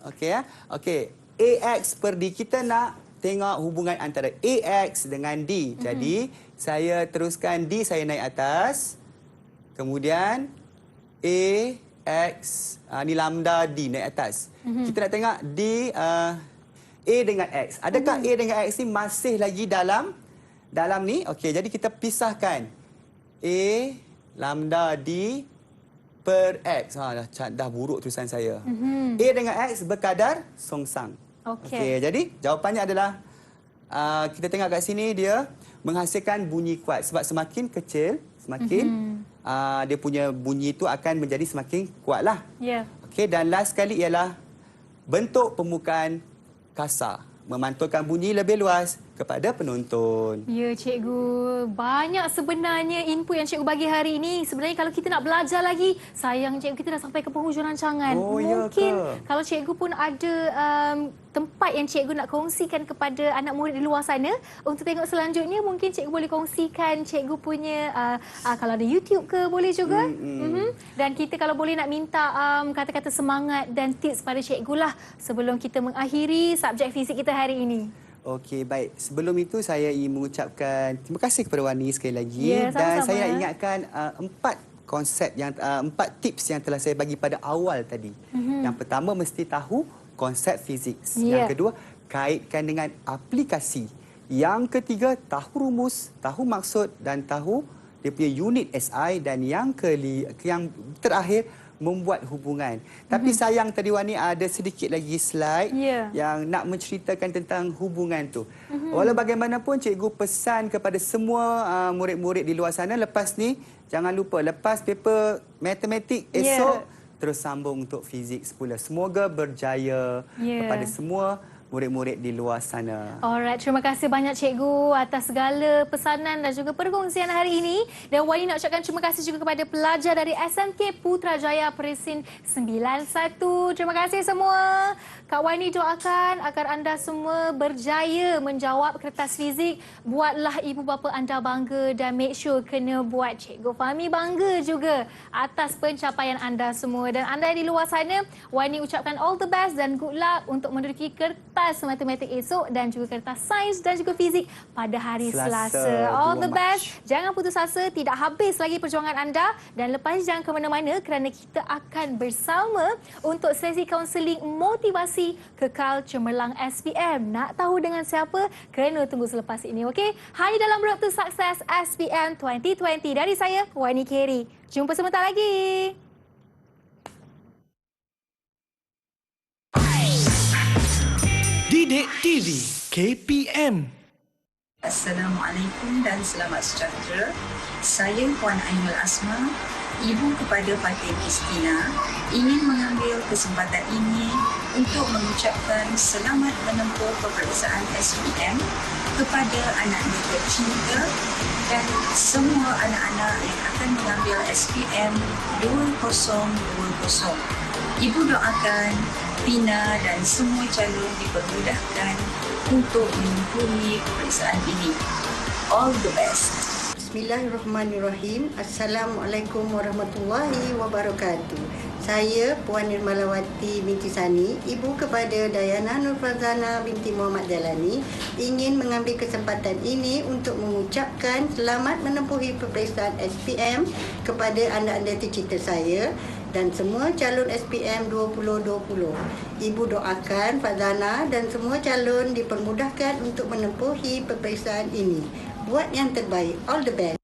Okey ya. Okey. AX per D, kita nak tengok hubungan antara AX dengan D. Jadi, saya teruskan D, saya naik atas. Kemudian AX, ni lambda D naik atas. Kita nak tengok D, A dengan X. Adakah A dengan X ni masih lagi dalam ni? Okey, jadi kita pisahkan. A lambda D per X. Dah buruk tulisan saya. A dengan X berkadar songsang. Okey, jadi jawapannya adalah kita tengok kat sini dia menghasilkan bunyi kuat sebab semakin kecil, semakin dia punya bunyi itu akan menjadi semakin kuatlah. Ya. Okey, dan last sekali ialah bentuk permukaan kasar, memantulkan bunyi lebih luas kepada penonton. Ya, cikgu. Banyak sebenarnya input yang cikgu bagi hari ini. Sebenarnya kalau kita nak belajar lagi, sayang cikgu kita dah sampai ke penghujung rancangan. Oh, ya Mungkin ke? kalau cikgu pun ada tempat yang cikgu nak kongsikan kepada anak murid di luar sana untuk tengok selanjutnya, mungkin cikgu boleh kongsikan cikgu punya kalau ada YouTube ke boleh juga. Dan kita kalau boleh nak minta kata-kata semangat dan tips pada cikgu lah sebelum kita mengakhiri subjek fizik kita hari ini. Okey, baik. Sebelum itu saya ingin mengucapkan terima kasih kepada Wani sekali lagi. Ya, Dan sama-sama. saya nak ingatkan 4 tips yang telah saya bagi pada awal tadi. Yang pertama, mesti tahu konsep fizik. Ya. Yang kedua, kaitkan dengan aplikasi. Yang ketiga, tahu rumus, tahu maksud dan tahu dia punya unit SI. Dan yang terakhir, membuat hubungan. Tapi sayang tadi Wani ada sedikit lagi slide yang nak menceritakan tentang hubungan tu. Walau bagaimanapun cikgu pesan kepada semua murid-murid di luar sana, lepas ni jangan lupa lepas paper matematik esok terus sambung untuk fizik semula. Semoga berjaya kepada semua murid-murid di luar sana. Alright, terima kasih banyak cikgu atas segala pesanan dan juga perkongsian hari ini. Dan Wani nak ucapkan terima kasih juga kepada pelajar dari SMK Putrajaya Presin 91. Terima kasih semua. Kak Wani doakan agar anda semua berjaya menjawab kertas fizik. Buatlah ibu bapa anda bangga dan make sure kena buat Cikgu Fahmi bangga juga atas pencapaian anda semua. Dan anda di luar sana, Wani ucapkan all the best dan good luck untuk menduduki kertas matematik esok dan juga kertas sains dan juga fizik pada hari Selasa. All the best. Jangan putus asa, tidak habis lagi perjuangan anda dan lepas jangan ke mana-mana kerana kita akan bersama untuk sesi kaunseling motivasi kekal cemerlang SPM. Nak tahu dengan siapa? Kena tunggu selepas ini, okey? Hanya dalam Road to Success SPM 2020 dari saya, Wani Keri. Jumpa sebentar lagi. Didik TV KPM. Assalamualaikum dan selamat sejahtera. Saya Puan Ainul Asma, ibu kepada Fatin Kristina, ingin mengambil kesempatan ini untuk mengucapkan selamat menempuh peperiksaan SPM kepada anak-anak tercinta dan semua anak-anak yang akan mengambil SPM 2020. Ibu doakan Tina dan semua calon dipermudahkan untuk menempuhi peperiksaan ini. All the best. Bismillahirrahmanirrahim. Assalamualaikum warahmatullahi wabarakatuh. Saya Puan Nirmalawati binti Sani, ibu kepada Dayana Nurfazana binti Muhammad Jalani, ingin mengambil kesempatan ini untuk mengucapkan selamat menempuhi peperiksaan SPM kepada anak-anak tercinta saya dan semua calon SPM 2020. Ibu doakan Fazana dan semua calon dipermudahkan untuk menempuhi peperiksaan ini. Buat yang terbaik. All the best.